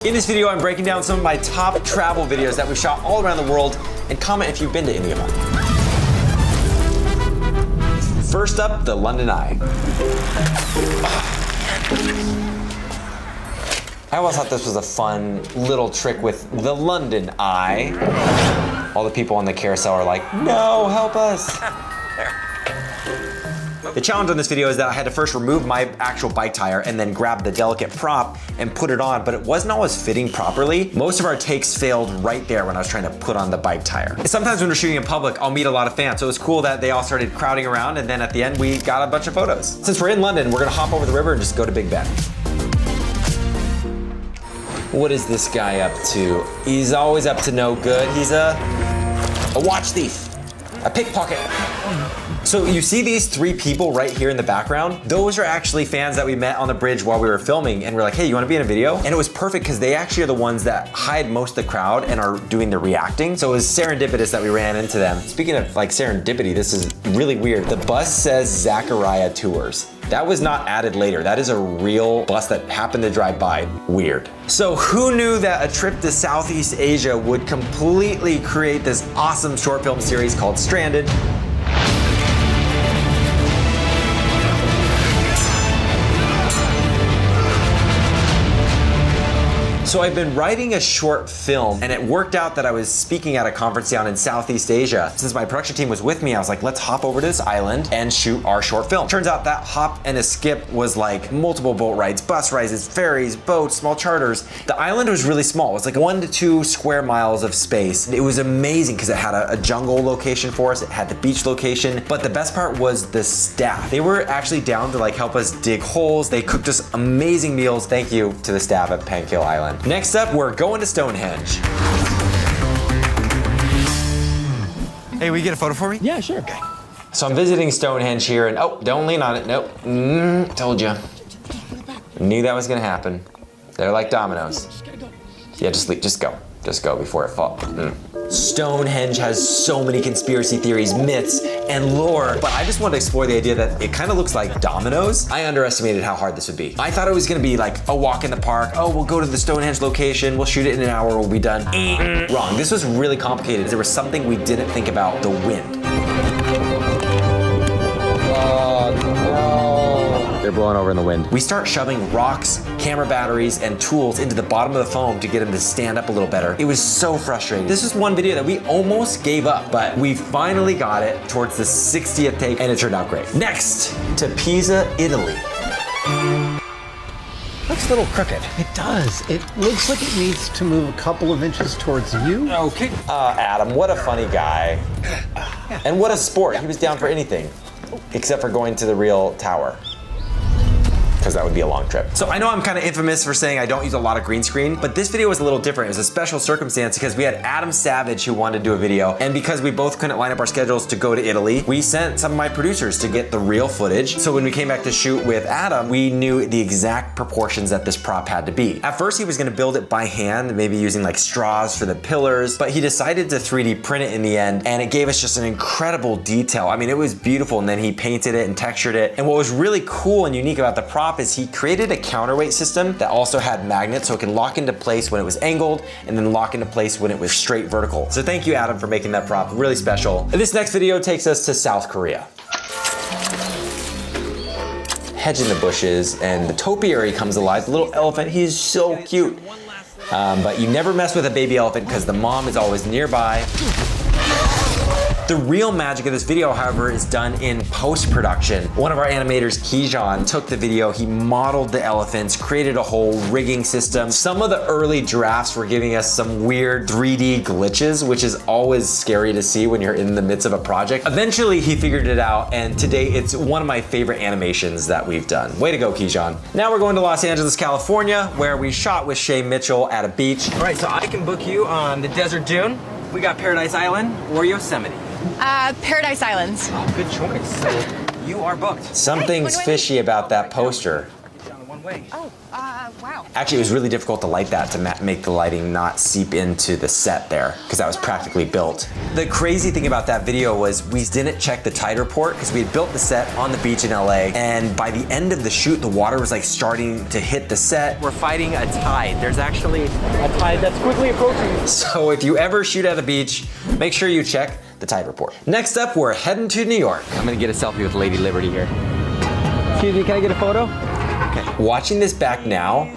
In this video, I'm breaking down some of my top travel videos that we shot all around the world, and comment if you've been to any of them. First up, the London Eye. I always thought this was a fun little trick with the London Eye. All the people on the carousel are like, no, help us. The challenge on this video is that I had to first remove my actual bike tire and then grab the delicate prop and put it on, but it wasn't always fitting properly. Most of our takes failed right there when I was trying to put on the bike tire. And sometimes when we're shooting in public, I'll meet a lot of fans, so it was cool that they all started crowding around, and then at the end, we got a bunch of photos. Since we're in London, we're gonna hop over the river and just go to Big Ben. What is this guy up to? He's always up to no good. He's a watch thief, a pickpocket. So you see these three people right here in the background? Those are actually fans that we met on the bridge while we were filming, and we're like, hey, you wanna be in a video? And it was perfect because they actually are the ones that hide most of the crowd and are doing the reacting. So it was serendipitous that we ran into them. Speaking of like serendipity, this is really weird. The bus says Zachariah Tours. That was not added later. That is a real bus that happened to drive by. Weird. So who knew that a trip to Southeast Asia would completely create this awesome short film series called Stranded? So I've been writing a short film, and it worked out that I was speaking at a conference down in Southeast Asia. Since my production team was with me, I was like, let's hop over to this island and shoot our short film. Turns out that hop and a skip was like multiple boat rides, bus rides, ferries, boats, small charters. The island was really small. It was like 1 to 2 square miles of space. It was amazing because it had a jungle location for us. It had the beach location, but the best part was the staff. They were actually down to like help us dig holes. They cooked us amazing meals. Thank you to the staff at Pankill Island. Next up, we're going to Stonehenge. Hey, will you get a photo for me? Yeah, sure. Okay. So I'm visiting Stonehenge here, and oh, don't lean on it. Nope. Told you. Knew that was gonna happen. They're like dominoes. Yeah, just go. Just go before it falls. Stonehenge has so many conspiracy theories, myths, and lore, but I just wanted to explore the idea that it kind of looks like dominoes. I underestimated how hard this would be. I thought it was gonna be like a walk in the park. Oh, we'll go to the Stonehenge location, we'll shoot it in an hour, we'll be done. Wrong, this was really complicated. There was something we didn't think about, the wind. They're blowing over in the wind. We start shoving rocks, camera batteries, and tools into the bottom of the foam to get them to stand up a little better. It was so frustrating. This is one video that we almost gave up, but we finally got it towards the 60th take, and it turned out great. Next, to Pisa, Italy. Looks a little crooked. It does. It looks like it needs to move a couple of inches towards you. Okay. Adam, what a funny guy. And what a sport. He was down for anything, except for going to the real tower, because that would be a long trip. So I know I'm kind of infamous for saying I don't use a lot of green screen, but this video was a little different. It was a special circumstance because we had Adam Savage who wanted to do a video, and because we both couldn't line up our schedules to go to Italy, we sent some of my producers to get the real footage. So when we came back to shoot with Adam, we knew the exact proportions that this prop had to be. At first he was gonna build it by hand, maybe using like straws for the pillars, but he decided to 3D print it in the end, and it gave us just an incredible detail. I mean, it was beautiful, and then he painted it and textured it. And what was really cool and unique about the prop is he created a counterweight system that also had magnets, so it can lock into place when it was angled and then lock into place when it was straight vertical. So thank you, Adam, for making that prop really special. And this next video takes us to South Korea. Hedge in the bushes, and the topiary comes alive. The little elephant, he's so cute. But you never mess with a baby elephant because the mom is always nearby. The real magic of this video, however, is done in post-production. One of our animators, Kijan, took the video, he modeled the elephants, created a whole rigging system. Some of the early drafts were giving us some weird 3D glitches, which is always scary to see when you're in the midst of a project. Eventually, he figured it out, and today it's one of my favorite animations that we've done. Way to go, Kijan. Now we're going to Los Angeles, California, where we shot with Shay Mitchell at a beach. All right, so I can book you on the Desert Dune. We got Paradise Island or Yosemite. Paradise Islands. Oh, good choice. So you are booked. Something's fishy about that poster. one way. Oh, wow. Actually, it was really difficult to light that to make the lighting not seep into the set there, because that was practically built. The crazy thing about that video was we didn't check the tide report because we had built the set on the beach in LA, and by the end of the shoot, the water was like starting to hit the set. We're fighting a tide. There's actually a tide that's quickly approaching. So if you ever shoot at a beach, make sure you check the tide report. Next up, we're heading to New York. I'm gonna get a selfie with Lady Liberty here. Excuse me, can I get a photo? Okay. Watching this back now,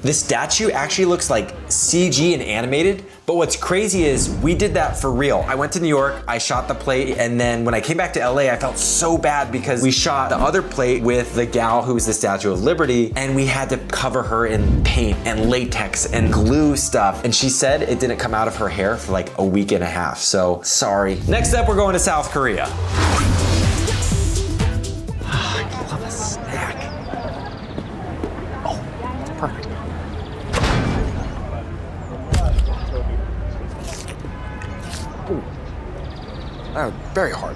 this statue actually looks like CG and animated, but what's crazy is we did that for real. I went to New York, I shot the plate, and then when I came back to LA, I felt so bad because we shot the other plate with the gal who's the Statue of Liberty, and we had to cover her in paint and latex and glue stuff. And she said it didn't come out of her hair for like a week and a half, so sorry. Next up, we're going to South Korea. I love a snack. Oh, perfect. Very hard.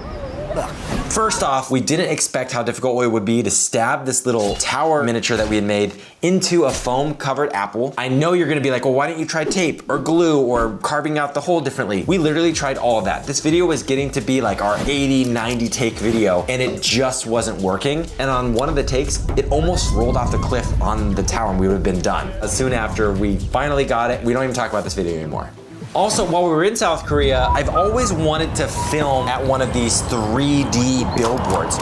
Ugh. First off, we didn't expect how difficult it would be to stab this little tower miniature that we had made into a foam covered apple. I know you're gonna be like, well, why don't you try tape or glue or carving out the hole differently? We literally tried all of that. This video was getting to be like our 80, 90 take video, and it just wasn't working. And on one of the takes, it almost rolled off the cliff on the tower and we would have been done. Soon after we finally got it, we don't even talk about this video anymore. Also, while we were in South Korea, I've always wanted to film at one of these 3D billboards.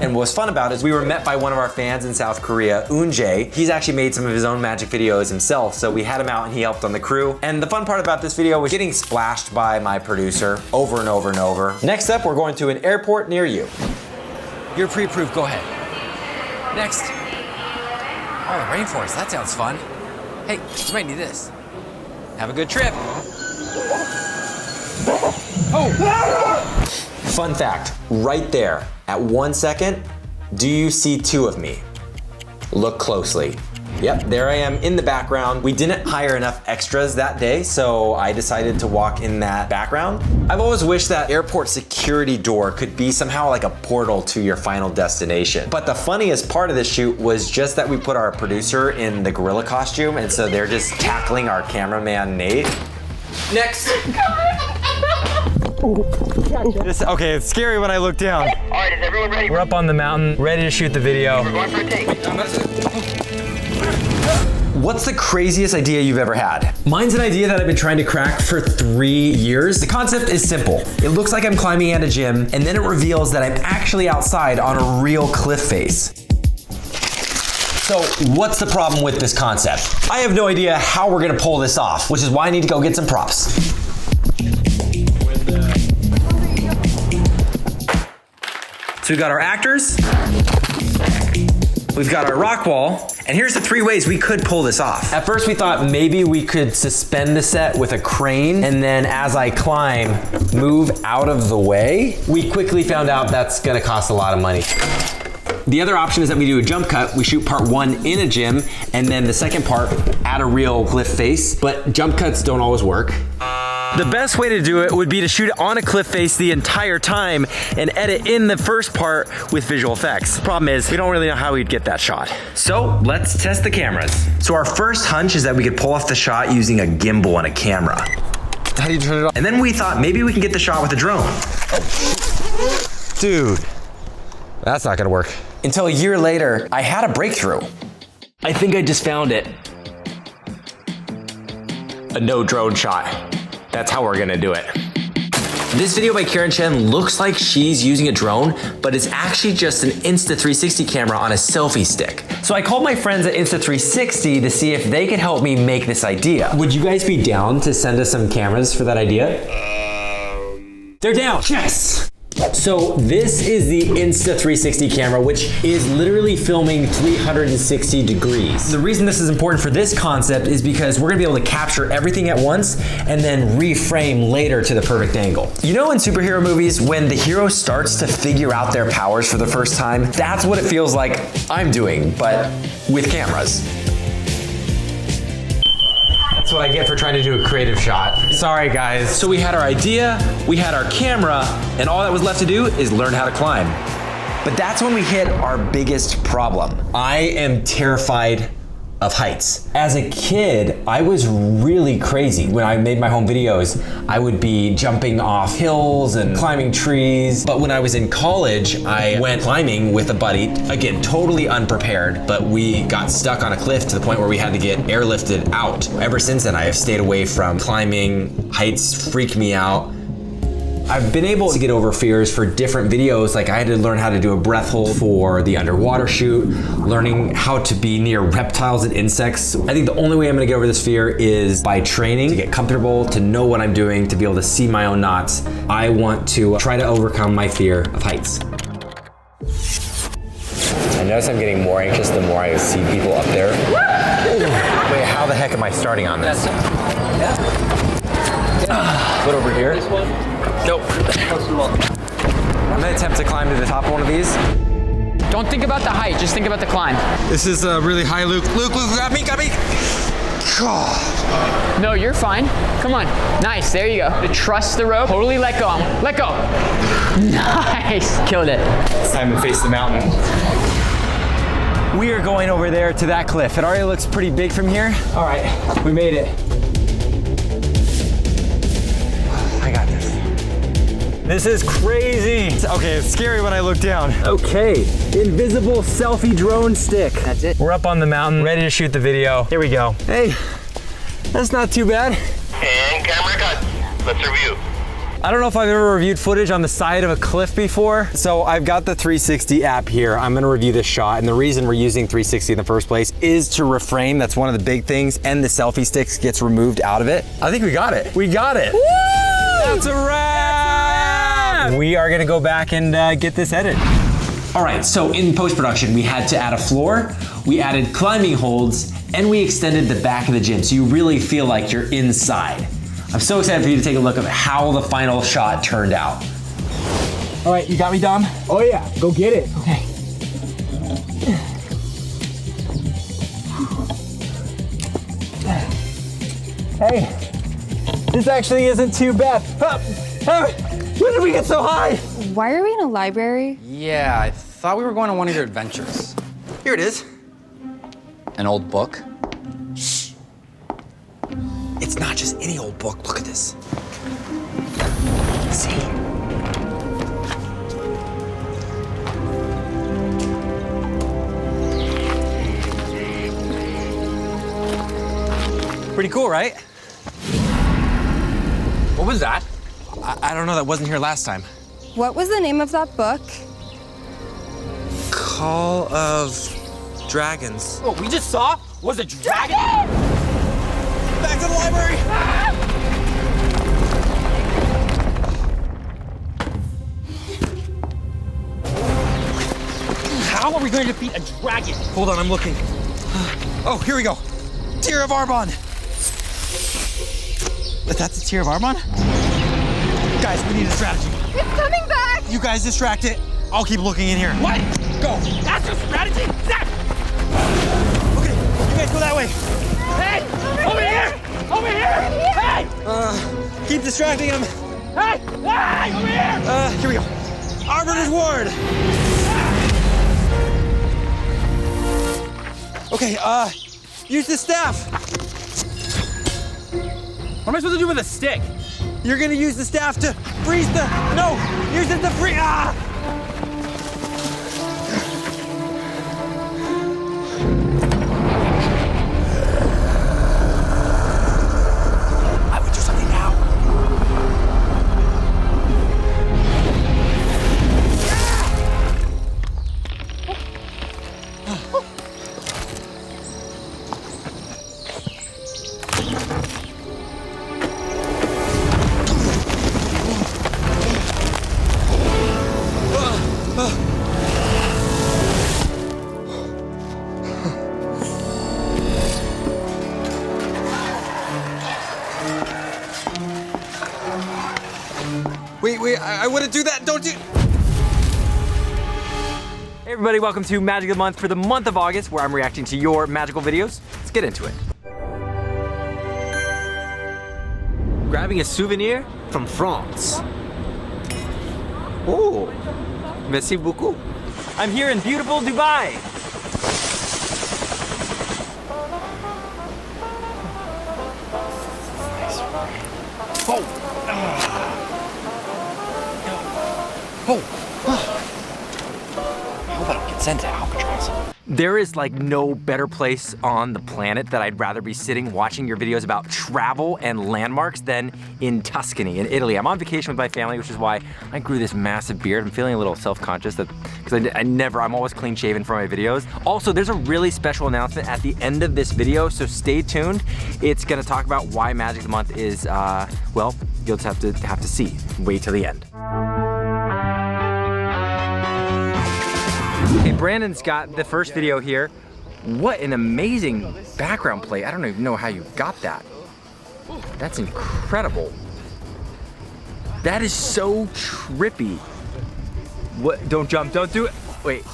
And what's fun about it is we were met by one of our fans in South Korea, Unjae. He's actually made some of his own magic videos himself, so we had him out and he helped on the crew. And the fun part about this video was getting splashed by my producer over and over and over. Next up, we're going to an airport near you. You're pre-approved, go ahead. Next. Oh, the rainforest, that sounds fun. Hey, you might need this. Have a good trip. Oh! Fun fact, right there, at 1 second, do you see two of me? Look closely. Yep, there I am in the background. We didn't hire enough extras that day, so I decided to walk in that background. I've always wished that airport security door could be somehow like a portal to your final destination. But the funniest part of this shoot was just that we put our producer in the gorilla costume, and so they're just tackling our cameraman, Nate. Next. Okay, it's scary when I look down. All right, is everyone ready? We're up on the mountain, ready to shoot the video. We're going for a take. What's the craziest idea you've ever had? Mine's an idea that I've been trying to crack for 3 years. The concept is simple. It looks like I'm climbing at a gym, and then it reveals that I'm actually outside on a real cliff face. So what's the problem with this concept? I have no idea how we're gonna pull this off, which is why I need to go get some props. So we've got our actors, we've got our rock wall, and here's the 3 ways we could pull this off. At first we thought maybe we could suspend the set with a crane, and then as I climb, move out of the way. We quickly found out that's gonna cost a lot of money. The other option is that we do a jump cut. We shoot part 1 in a gym, and then the second part at a real cliff face, but jump cuts don't always work. The best way to do it would be to shoot it on a cliff face the entire time and edit in the first part with visual effects. Problem is, we don't really know how we'd get that shot. So let's test the cameras. So our first hunch is that we could pull off the shot using a gimbal and a camera. How do you turn it on? And then we thought maybe we can get the shot with a drone. Dude, that's not gonna work. Until a year later, I had a breakthrough. I think I just found it. A no drone shot. That's how we're gonna do it. This video by Karen Chen looks like she's using a drone, but it's actually just an Insta360 camera on a selfie stick. So I called my friends at Insta360 to see if they could help me make this idea. Would you guys be down to send us some cameras for that idea? They're down. Yes! So this is the Insta360 camera, which is literally filming 360 degrees. The reason this is important for this concept is because we're gonna be able to capture everything at once and then reframe later to the perfect angle. You know in superhero movies, when the hero starts to figure out their powers for the first time, that's what it feels like I'm doing, but with cameras. That's what I get for trying to do a creative shot. Sorry, guys. So we had our idea, we had our camera, and all that was left to do is learn how to climb. But that's when we hit our biggest problem. I am terrified of heights. As a kid, I was really crazy. When I made my home videos, I would be jumping off hills and climbing trees. But when I was in college, I went climbing with a buddy, again, totally unprepared, but we got stuck on a cliff to the point where we had to get airlifted out. Ever since then, I have stayed away from climbing. Heights freak me out. I've been able to get over fears for different videos. Like I had to learn how to do a breath hold for the underwater shoot, learning how to be near reptiles and insects. I think the only way I'm gonna get over this fear is by training, to get comfortable, to know what I'm doing, to be able to see my own knots. I want to try to overcome my fear of heights. I notice I'm getting more anxious the more I see people up there. Wait, how the heck am I starting on this? What over here? This one? Nope. I'm gonna attempt to climb to the top of one of these. Don't think about the height, just think about the climb. This is really high, Luke. Luke, got me. God. No, you're fine. Come on. Nice, there you go. Trust the rope. Totally let go. Let go. Nice. Killed it. It's time to face the mountain. We are going over there to that cliff. It already looks pretty big from here. All right, we made it. I got this. This is crazy. Okay, it's scary when I look down. Okay, invisible selfie drone stick. That's it. We're up on the mountain, ready to shoot the video. Here we go. Hey, that's not too bad. And camera cut. Let's review. I don't know if I've ever reviewed footage on the side of a cliff before. So I've got the 360 app here. I'm gonna review this shot. And the reason we're using 360 in the first place is to reframe. That's one of the big things. And the selfie sticks gets removed out of it. I think we got it. We got it. Woo! That's a wrap! We are gonna go back and get this edited. All right, so in post-production, we had to add a floor, we added climbing holds, and we extended the back of the gym so you really feel like you're inside. I'm so excited for you to take a look at how the final shot turned out. All right, you got me, Dom? Oh yeah, go get it. Okay. Hey, this actually isn't too bad. When did we get so high? Why are we in a library? Yeah, I thought we were going on one of your adventures. Here it is. An old book? It's not just any old book. Look at this. See? Pretty cool, right? What was that? I don't know. That wasn't here last time. What was the name of that book? Call of Dragons. What we just saw was a dragon? Back to the library! How are we going to defeat a dragon? Hold on, I'm looking. Oh, here we go. Tear of Arbon. That's a Tear of Arbon? Guys, we need a strategy. It's coming back! You guys distract it. I'll keep looking in here. What? Go! That's your strategy? Zach! Okay, you guys go that way. Hey! Over here! Over here! Hey! Keep distracting him. Hey! Hey! Over here! Here we go. Arbiter's Ward. Okay, use the staff. What am I supposed to do with a stick? You're gonna use the staff to freeze the, no, use it to freeze, I would do something now. Wait, I wouldn't do that, don't you? Hey everybody, welcome to Magic of the Month for the month of August, where I'm reacting to your magical videos. Let's get into it. grabbing a souvenir from France. Oh, merci beaucoup. I'm here in beautiful Dubai. I hope I don't get sent to Alcatraz. There is like no better place on the planet that I'd rather be sitting watching your videos about travel and landmarks than in Tuscany, in Italy. I'm on vacation with my family, which is why I grew this massive beard. I'm feeling a little self-conscious because I'm always clean shaven for my videos. Also, there's a really special announcement at the end of this video, so stay tuned. It's gonna talk about why Magic of the Month is, well, you'll just have to see. Wait till the end. Hey, Brandon's got the first video here. What an amazing background plate. I don't even know how you got that. That's incredible. That is so trippy. What? Don't jump, don't do it. Wait.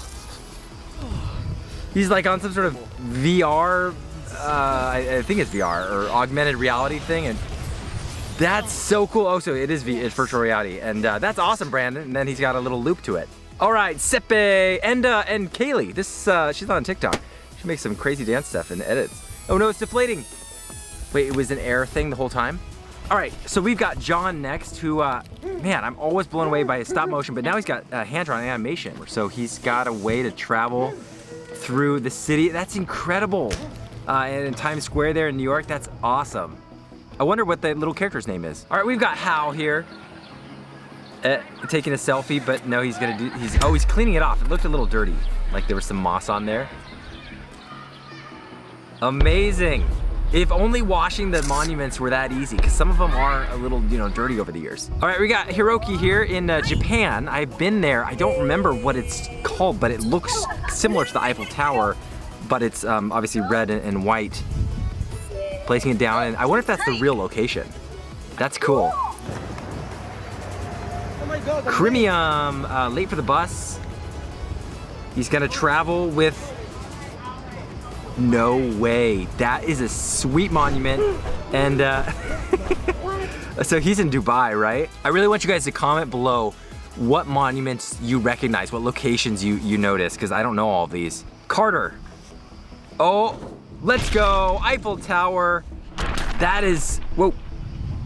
He's like on some sort of VR, I think it's VR, or augmented reality thing, and that's so cool. Oh, so it's virtual reality, and that's awesome, Brandon. And then he's got a little loop to it. All right, Sepe and Kaylee. She's on TikTok. She makes some crazy dance stuff and edits. Oh no, it's deflating. Wait, it was an air thing the whole time? All right, so we've got John next, who, man, I'm always blown away by his stop motion, but now he's got hand-drawn animation. So he's got a way to travel through the city. That's incredible. And in Times Square there in New York, that's awesome. I wonder what the little character's name is. All right, we've got Hal here. Taking a selfie, but no, he's cleaning it off. It looked a little dirty, like there was some moss on there. Amazing. If only washing the monuments were that easy, because some of them are a little, dirty over the years. All right, we got Hiroki here in Japan. I've been there. I don't remember what it's called, but it looks similar to the Eiffel Tower, but it's obviously red and white. Placing it down, and I wonder if that's the real location. That's cool. Crimium, late for the bus. He's gonna travel with, no way. That is a sweet monument. And so he's in Dubai, right? I really want you guys to comment below what monuments you recognize, what locations you notice, because I don't know all of these. Carter. Oh, let's go. Eiffel Tower. That is, whoa.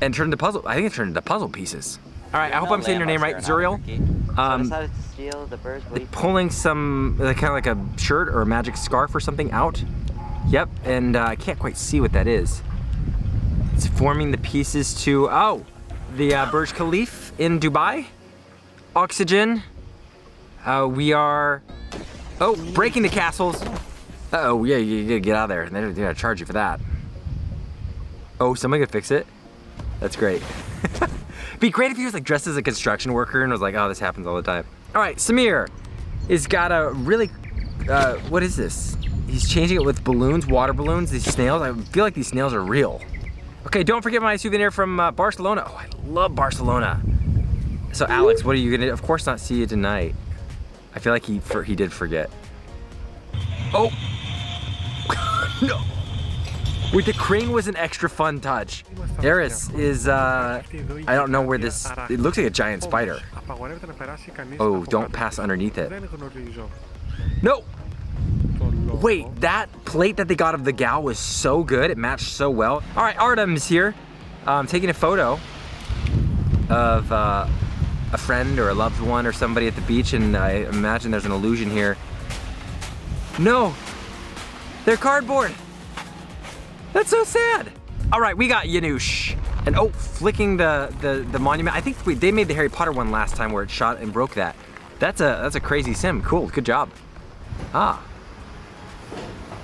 And turned into puzzle, I think it turned into puzzle pieces. All right, I hope I'm saying your name right, Zuriel. Decided to steal the birds. Pulling some, kind of like a shirt or a magic scarf or something out. Yep, and I can't quite see what that is. It's forming the pieces to, the Burj Khalifa in Dubai. Oxygen. We are, breaking the castles. Uh-oh, yeah, you gotta get out of there. They're gonna charge you for that. Oh, somebody could fix it? That's great. Be great if he was like dressed as a construction worker and was like, oh, this happens all the time. All right, Samir has got a really, what is this? He's changing it with balloons, water balloons, these snails. I feel like these snails are real. Okay, don't forget my souvenir from Barcelona. Oh, I love Barcelona. So Alex, what are you gonna, of course not see you tonight. I feel like he did forget. Oh, no. Wait, the crane was an extra fun touch. Eris is, I don't know where this, it looks like a giant spider. Oh, don't pass underneath it. No! Wait, that plate that they got of the gal was so good, it matched so well. All right, Artem's here, taking a photo of a friend or a loved one or somebody at the beach, and I imagine there's an illusion here. No, they're cardboard. That's so sad. All right, we got Yanush. And flicking the monument. I think they made the Harry Potter one last time where it shot and broke that. That's a crazy sim. Cool, good job. Ah.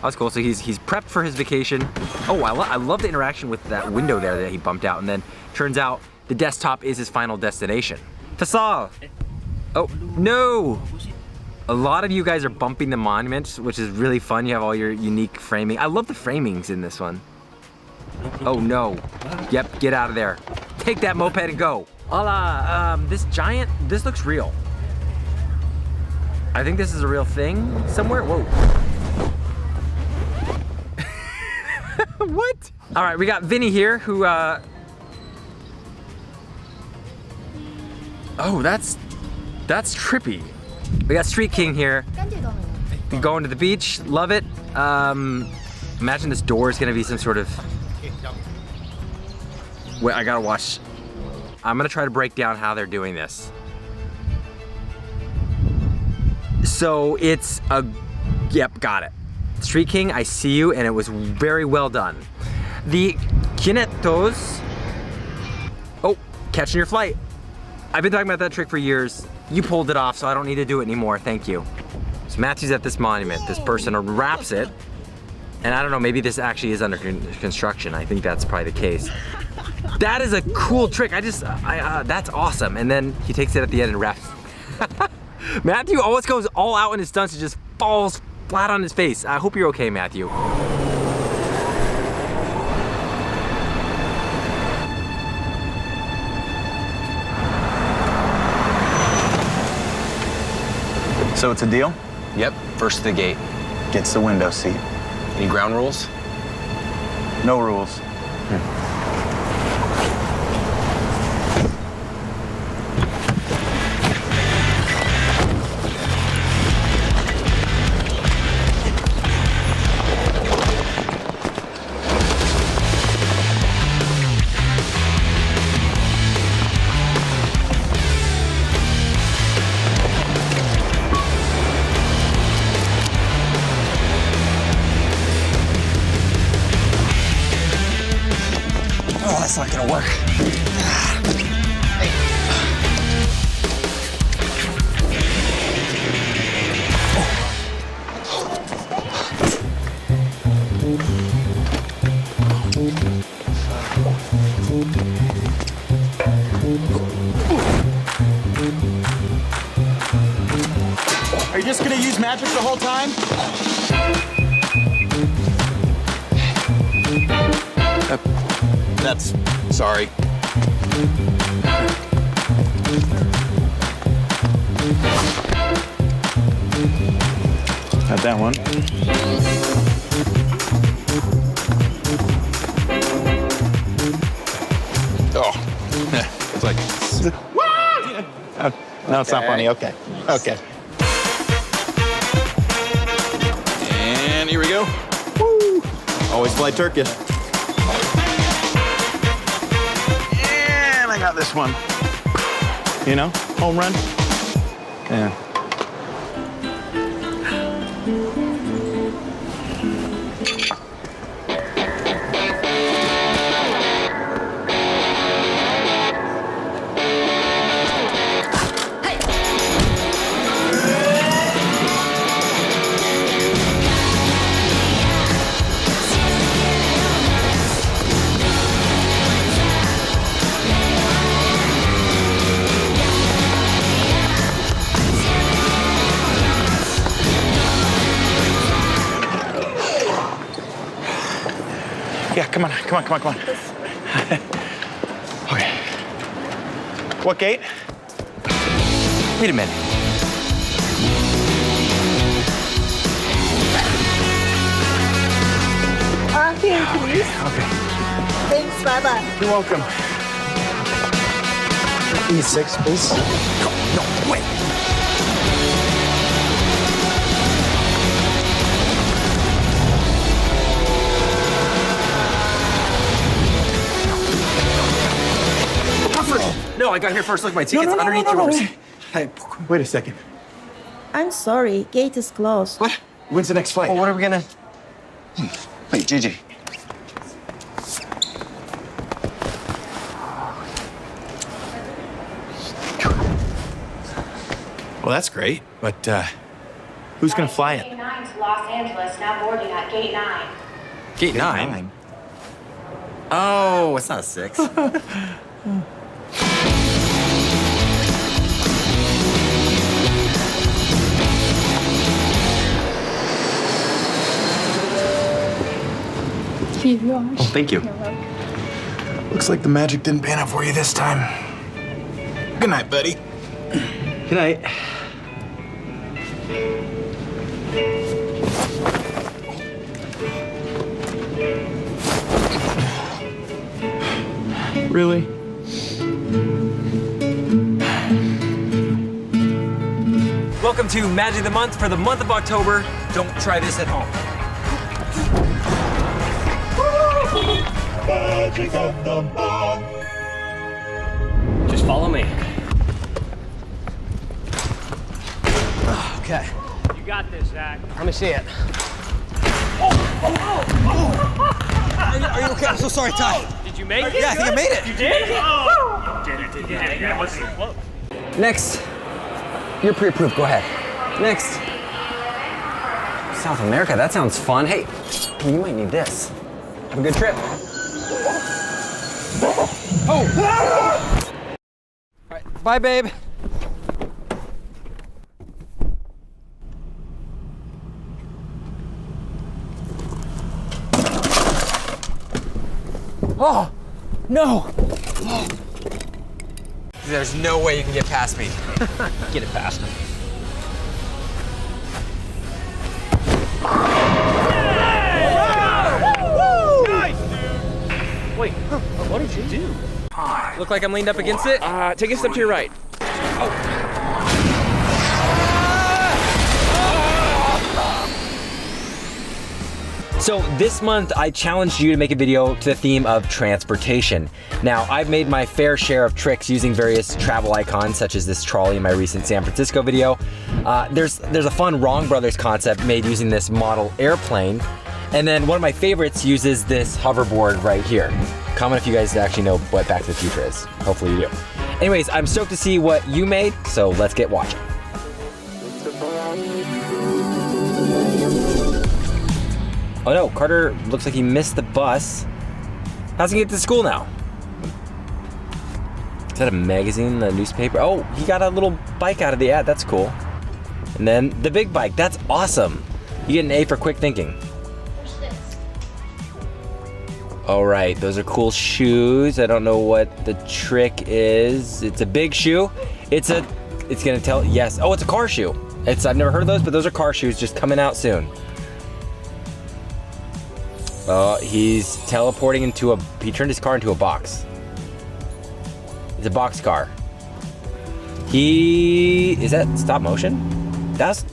That's cool, so he's prepped for his vacation. Oh, I love the interaction with that window there that he bumped out, and then turns out the desktop is his final destination. Faisal. Oh, no. A lot of you guys are bumping the monuments, which is really fun. You have all your unique framing. I love the framings in this one. Oh no. Yep, get out of there. Take that moped and go. Hola, this looks real. I think this is a real thing somewhere. Whoa. What? All right, we got Vinny here who Oh, that's trippy. We got Street King here. Going to the beach, love it. Imagine this door is gonna be some sort of. Wait, I gotta watch. I'm gonna try to break down how they're doing this. So it's a, yep, got it. Street King, I see you, and it was very well done. The Kinetos, oh, catching your flight. I've been talking about that trick for years. You pulled it off, so I don't need to do it anymore, thank you. So Matthew's at this monument. This person wraps it, and I don't know, maybe this actually is under construction. I think that's probably the case. That is a cool trick. That's awesome. And then he takes it at the end and wraps. Matthew always goes all out in his stunts and just falls flat on his face. I hope you're okay, Matthew. So it's a deal? Yep, first to the gate. Gets the window seat. Any ground rules? No rules. Oh, that's not gonna work. Are you just gonna use magic the whole time? That's, sorry. Got that one. Oh, it's like, No, it's not funny. Okay. Okay. and here we go. Woo! Always fly Turkish. And I got this one. You know, home run. Yeah. Yeah, come on. Okay. What gate? Wait a minute. Here, please. Okay. Thanks, bye-bye. You're welcome. E6, please. No, wait. No, I got here first. Look, my ticket's underneath yours. Hey, wait a second. I'm sorry, gate is closed. What? When's the next flight? Well, what are we gonna? Wait, Gigi. Well, that's great, but who's gonna fly it? Gate 9 to Los Angeles, now boarding at Gate 9. Gate 9? Oh, it's not a 6. Oh, thank you. Looks like the magic didn't pan out for you this time. Good night, buddy. Good night. Really? welcome to Magic of the Month for the month of October. Don't try this at home. Magic of the month. Just follow me. Okay. You got this, Zach. Let me see it. Are you okay? I'm so sorry, Ty. Did you make it? Yeah, I think I made it. You did? Oh. You did it. It wasn't close. Next. You're pre-approved, go ahead. Next. South America, that sounds fun. Hey, you might need this. Have a good trip. Oh! All right, bye, babe. Oh, no. There's no way you can get past me. Get it past him. Nice, dude. Wait, what did you do? Look like I'm leaned up against it? Take a step to your right. So this month, I challenged you to make a video to the theme of transportation. Now, I've made my fair share of tricks using various travel icons, such as this trolley in my recent San Francisco video. There's a fun Wrong Brothers concept made using this model airplane. And then one of my favorites uses this hoverboard right here. Comment if you guys actually know what Back to the Future is. Hopefully you do. Anyways, I'm stoked to see what you made, so let's get watching. Oh no, Carter looks like he missed the bus. How's he get to school now? Is that a magazine, a newspaper? Oh, he got a little bike out of the ad, that's cool. And then the big bike, that's awesome. You get an A for quick thinking. All right, those are cool shoes. I don't know what the trick is. It's a big shoe. It's gonna tell, yes. Oh, it's a car shoe. I've never heard of those, but those are car shoes just coming out soon. He's teleporting into he turned his car into a box. It's a box car. Is that stop motion? That's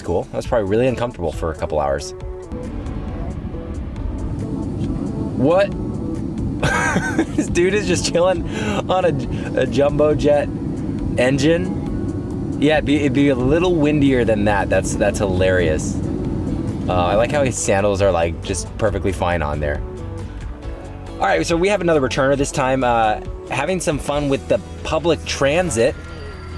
cool. That was probably really uncomfortable for a couple hours. What? This dude is just chilling on a jumbo jet engine. Yeah, it'd be a little windier than that. That's hilarious. I like how his sandals are like just perfectly fine on there. All right, so we have another returner this time, having some fun with the public transit.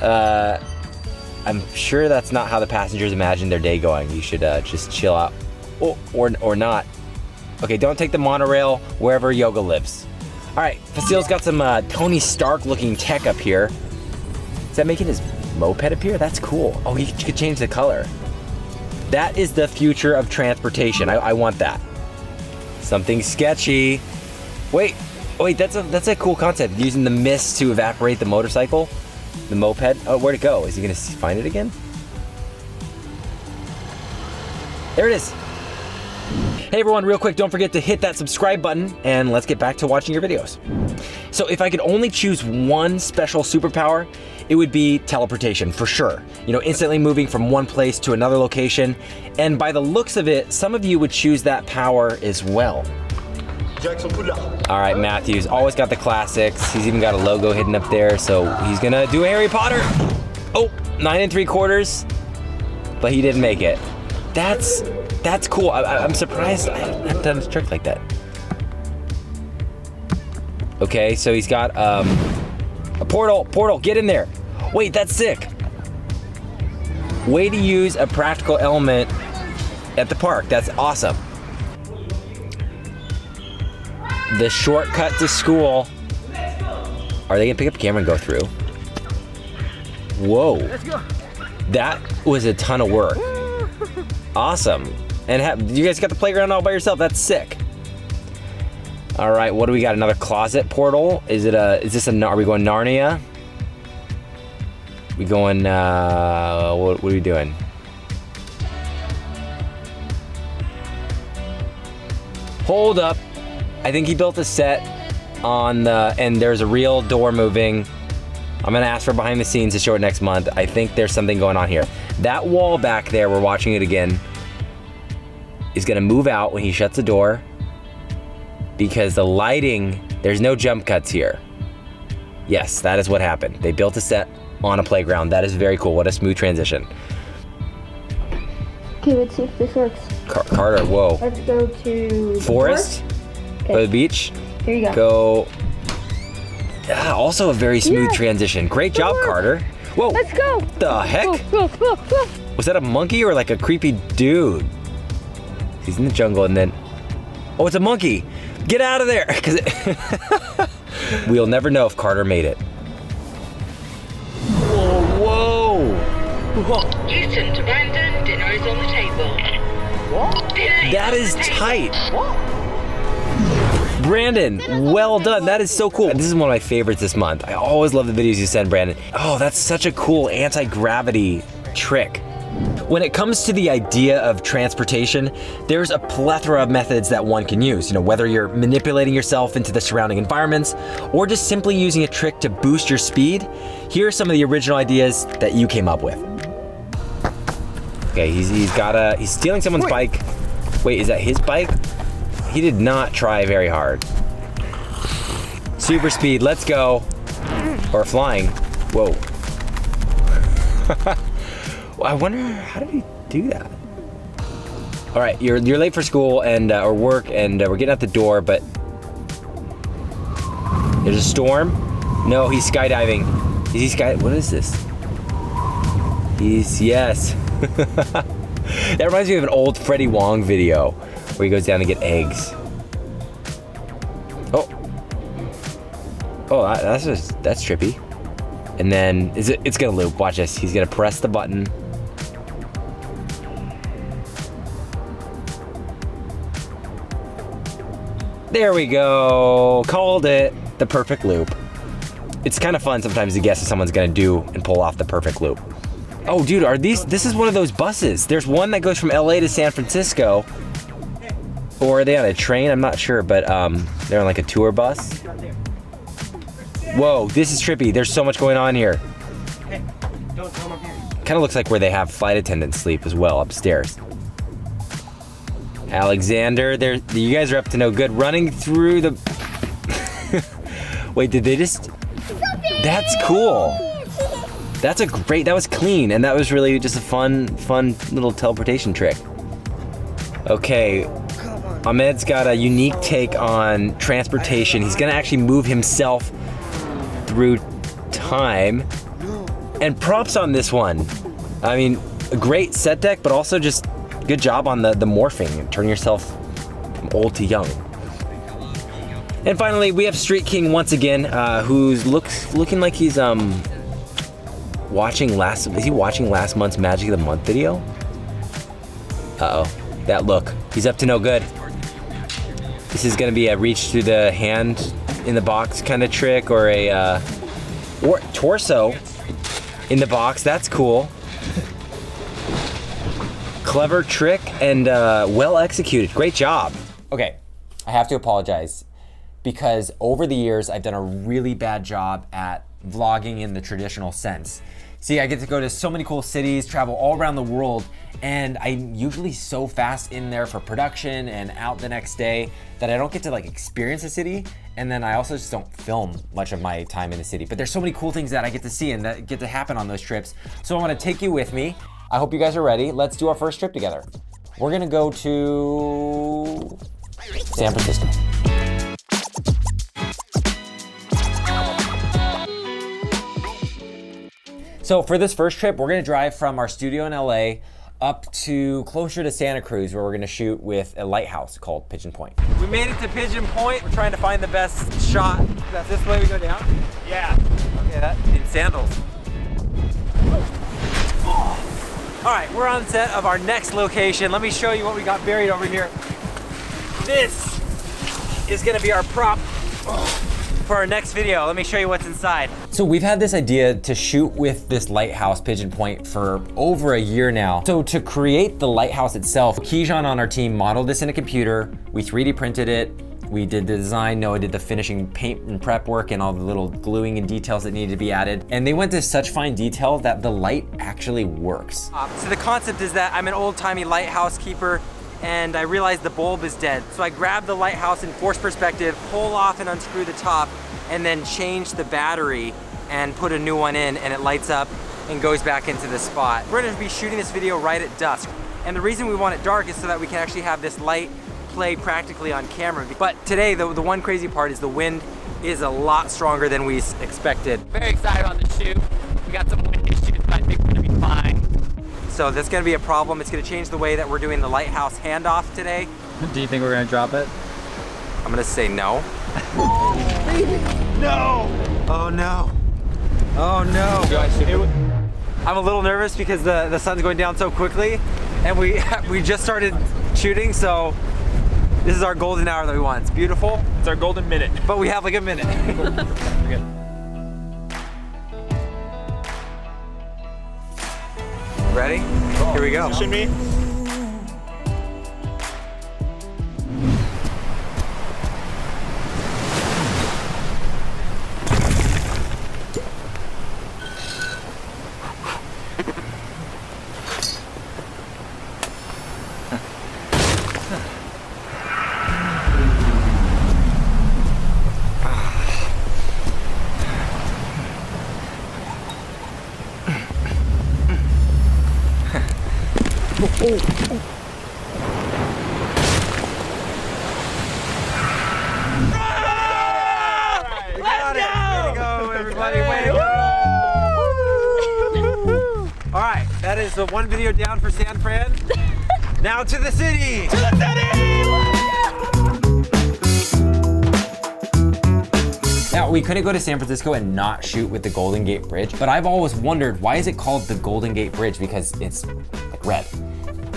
I'm sure that's not how the passengers imagine their day going. You should just chill out, or not. Okay, don't take the monorail wherever Yoga lives. All right, Fasil's got some Tony Stark looking tech up here. Is that making his moped appear? That's cool. Oh, he could change the color. That is the future of transportation. I want that. Something sketchy. Wait, that's a cool concept. Using the mist to evaporate the motorcycle, the moped. Oh, where'd it go? Is he gonna find it again? There it is. Hey everyone, real quick, don't forget to hit that subscribe button and let's get back to watching your videos. So if I could only choose one special superpower, it would be teleportation for sure. You know, instantly moving from one place to another location. And by the looks of it, some of you would choose that power as well. All right, Matthew's always got the classics. He's even got a logo hidden up there, so he's gonna do Harry Potter. Oh, 9 3/4, but he didn't make it. That's cool. I'm surprised I haven't done a trick like that. Okay, so he's got a portal, get in there. Wait, that's sick. Way to use a practical element at the park. That's awesome. The shortcut to school. Are they gonna pick up the camera and go through? Whoa. Let's go. That was a ton of work. Awesome. And you guys got the playground all by yourself. That's sick. All right, what do we got? Another closet portal? Are we going Narnia? We going, what are we doing? Hold up. I think he built a set and there's a real door moving I'm gonna ask for behind the scenes to show it next month. I think there's something going on here. That wall back there, we're watching it again, is gonna move out when he shuts the door because the lighting, there's no jump cuts here. Yes, that is what happened. They built a set on a playground. That is very cool. What a smooth transition. Okay, let's see if this works. Carter, whoa. Let's go to Forest, go to the beach. Here you go. Go. Yeah, also a very smooth transition. Great job, Carter. Whoa. Let's go. The heck? Was that a monkey or like a creepy dude? He's in the jungle and then, oh, it's a monkey. Get out of there. Cause we'll never know if Carter made it. Whoa, whoa. Houston to Brandon, dinner is on the table. That is tight. Brandon, well done. That is so cool. This is one of my favorites this month. I always love the videos you send, Brandon. Oh, that's such a cool anti-gravity trick. When it comes to the idea of transportation, there's a plethora of methods that one can use. You know, whether you're manipulating yourself into the surrounding environments or just simply using a trick to boost your speed, here are some of the original ideas that you came up with. Okay, he's stealing someone's bike. Wait, is that his bike? He did not try very hard. Super speed, let's go. Or flying, whoa. Well, I wonder, how did he do that? All right, you're late for school and or work, and we're getting out the door, but there's a storm. No, he's skydiving. Is he what is this? Yes. That reminds me of an old Freddie Wong video where he goes down to get eggs. Oh, that's trippy. And then it's gonna loop. Watch this. He's gonna press the button. There we go. Called it. The perfect loop. It's kind of fun sometimes to guess what someone's gonna do and pull off the perfect loop. Oh, dude, this is one of those buses. There's one that goes from LA to San Francisco. Or are they on a train? I'm not sure, but they're on like a tour bus. Whoa, this is trippy. There's so much going on here. Kind of looks like where they have flight attendants sleep as well, upstairs. Alexander, you guys are up to no good. Running through the... Wait, did they just... That's cool. That was clean, and that was really just a fun little teleportation trick. Okay, Ahmed's got a unique take on transportation. He's gonna actually move himself through time. And props on this one. I mean, a great set deck, but also just good job on the morphing, turning yourself from old to young. And finally, we have Street King once again, who's looking like he's watching last month's Magic of the Month video? Uh-oh, that look. He's up to no good. This is gonna be a reach through the hand in the box kind of trick, or a or torso in the box. That's cool. Clever trick and well executed. Great job. Okay, I have to apologize because over the years I've done a really bad job at vlogging in the traditional sense. See, I get to go to so many cool cities, travel all around the world, and I'm usually so fast in there for production and out the next day that I don't get to like experience the city, and then I also just don't film much of my time in the city. But there's so many cool things that I get to see and that get to happen on those trips. So I wanna take you with me. I hope you guys are ready. Let's do our first trip together. We're gonna go to San Francisco. So for this first trip, we're gonna drive from our studio in LA up to closer to Santa Cruz, where we're gonna shoot with a lighthouse called Pigeon Point. We made it to Pigeon Point. We're trying to find the best shot. That's this way we go down? Yeah. Okay, that in sandals. Oh. All right, we're on set of our next location. Let me show you what we got buried over here. This is gonna be our prop for our next video. Let me show you what's inside. So we've had this idea to shoot with this lighthouse, Pigeon Point, for over a year now. So to create the lighthouse itself, Kijan on our team modeled this in a computer. We 3D printed it. We did the design, Noah did the finishing paint and prep work and all the little gluing and details that needed to be added. And they went to such fine detail that the light actually works. So the concept is that I'm an old-timey lighthouse keeper and I realized the bulb is dead. So I grabbed the lighthouse in forced perspective, pull off and unscrew the top, and then change the battery and put a new one in, and it lights up and goes back into the spot. We're gonna be shooting this video right at dusk. And the reason we want it dark is so that we can actually have this light play practically on camera. But today, the one crazy part is the wind is a lot stronger than we expected. Very excited on the shoot. We got some wind issues, but I think we're gonna be fine. So that's gonna be a problem. It's gonna change the way that we're doing the lighthouse handoff today. Do you think we're gonna drop it? I'm gonna say no. No! Oh no. Oh no. I'm a little nervous because the sun's going down so quickly and we just started shooting, so this is our golden hour that we want. It's beautiful. It's our golden minute. But we have like a minute. We're good. Ready? Here we go. Position me. All right, that is the one video down for San Fran. Now to the city! To the city! Now, we couldn't go to San Francisco and not shoot with the Golden Gate Bridge, but I've always wondered, why is it called the Golden Gate Bridge? Because it's like red.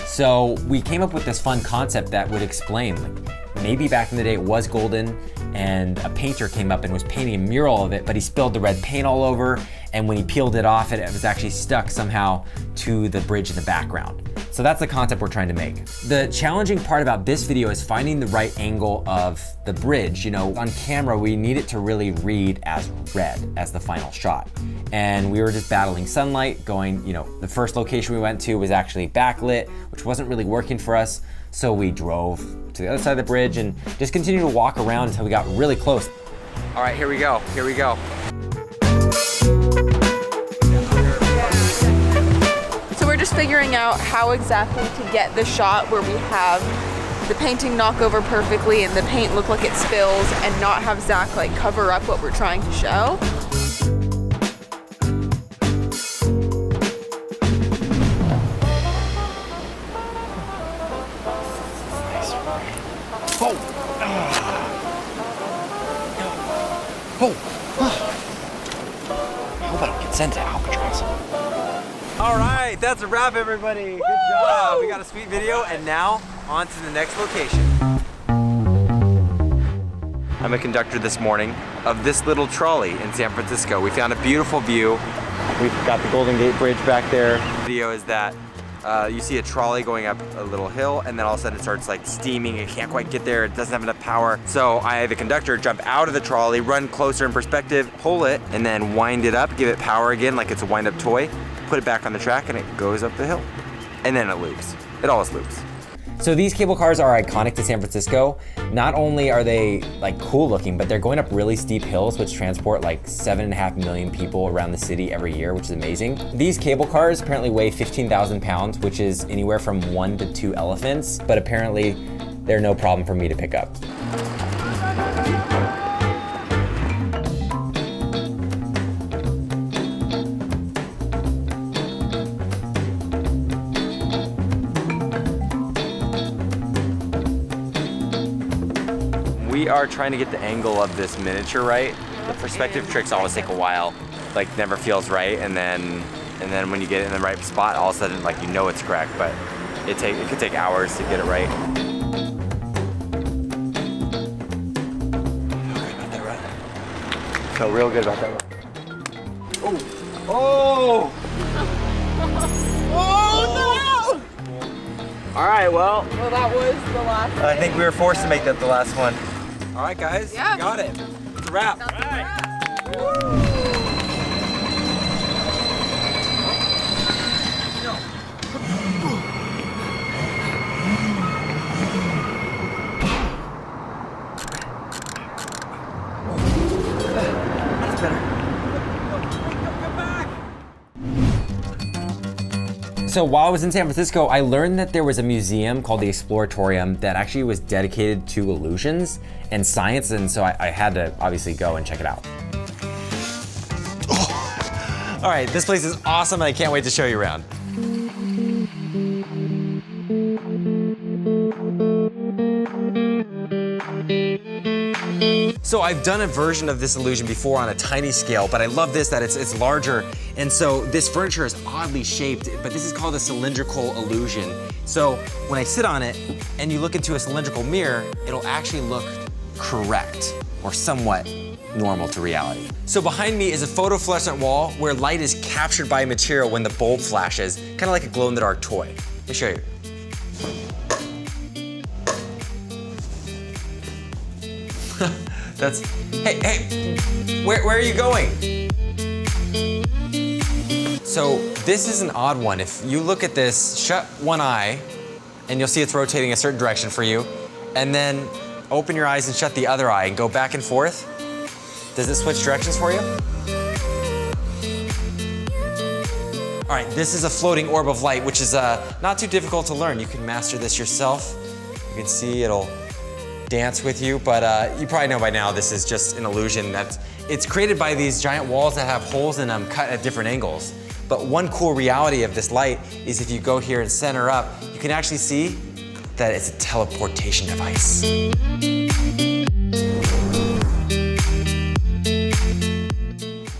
So we came up with this fun concept that would explain, like, maybe back in the day it was golden and a painter came up and was painting a mural of it, but he spilled the red paint all over, and when he peeled it off, it was actually stuck somehow to the bridge in the background. So that's the concept we're trying to make. The challenging part about this video is finding the right angle of the bridge. You know, on camera, we need it to really read as red as the final shot. And we were just battling sunlight, going, you know, the first location we went to was actually backlit, which wasn't really working for us. So we drove to the other side of the bridge and just continued to walk around until we got really close. All right, here we go, here we go. So we're just figuring out how exactly to get the shot where we have the painting knock over perfectly and the paint look like it spills and not have Zach like cover up what we're trying to show. I hope I don't get sent to Alcatraz. All right, that's a wrap, everybody. Good job. We got a sweet video, and now on to the next location. I'm a conductor this morning of this little trolley in San Francisco. We found a beautiful view. We've got the Golden Gate Bridge back there. The video is that you see a trolley going up a little hill, and then all of a sudden it starts like steaming. It can't quite get there. It doesn't have enough power. So I, the conductor, jump out of the trolley, run closer in perspective, pull it, and then wind it up, give it power again like it's a wind-up toy, put it back on the track, and it goes up the hill. And then it loops. It always loops. So these cable cars are iconic to San Francisco. Not only are they like cool looking, but they're going up really steep hills, which transport like 7.5 million people around the city every year, which is amazing. These cable cars apparently weigh 15,000 pounds, which is anywhere from 1 to 2 elephants, but apparently they're no problem for me to pick up. We are trying to get the angle of this miniature right. The perspective tricks always take a while, like never feels right, and then when you get it in the right spot, all of a sudden like you know it's correct, but it could take hours to get it right. Feel real good about that run. Oh! Oh! Oh no! All right, well. Well, that was the last I think we were forced to make that the last one. All right, guys, Yeah. we got it. It's a wrap. All right. So while I was in San Francisco, I learned that there was a museum called the Exploratorium that actually was dedicated to illusions and science, and so I had to obviously go and check it out. All right, this place is awesome, and I can't wait to show you around. So I've done a version of this illusion before on a tiny scale, but I love this that it's larger. And so this furniture is oddly shaped, but this is called a cylindrical illusion. So when I sit on it and you look into a cylindrical mirror, it'll actually look correct or somewhat normal to reality. So behind me is a photofluorescent wall where light is captured by a material when the bulb flashes, kind of like a glow-in-the-dark toy. Let me show you. That's, hey, where are you going? So this is an odd one. If you look at this, shut one eye, and you'll see it's rotating a certain direction for you, and then open your eyes and shut the other eye and go back and forth. Does it switch directions for you? All right, this is a floating orb of light, which is not too difficult to learn. You can master this yourself. You can see it'll dance with you, but you probably know by now this is just an illusion. It's created by these giant walls that have holes in them cut at different angles. But one cool reality of this light is if you go here and center up, you can actually see that it's a teleportation device.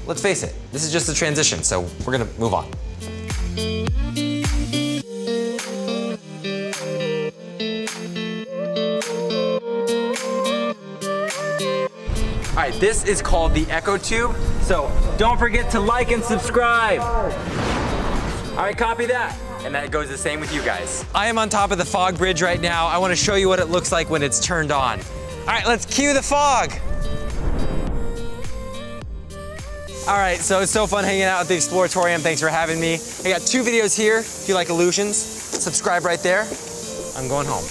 Let's face it, this is just a transition, so we're gonna move on. All right, this is called the Echo Tube, so don't forget to like and subscribe. All right, copy that. And that goes the same with you guys. I am on top of the fog bridge right now. I want to show you what it looks like when it's turned on. All right, let's cue the fog. All right, so it's so fun hanging out at the Exploratorium. Thanks for having me. I got 2 videos here if you like illusions. Subscribe right there. I'm going home.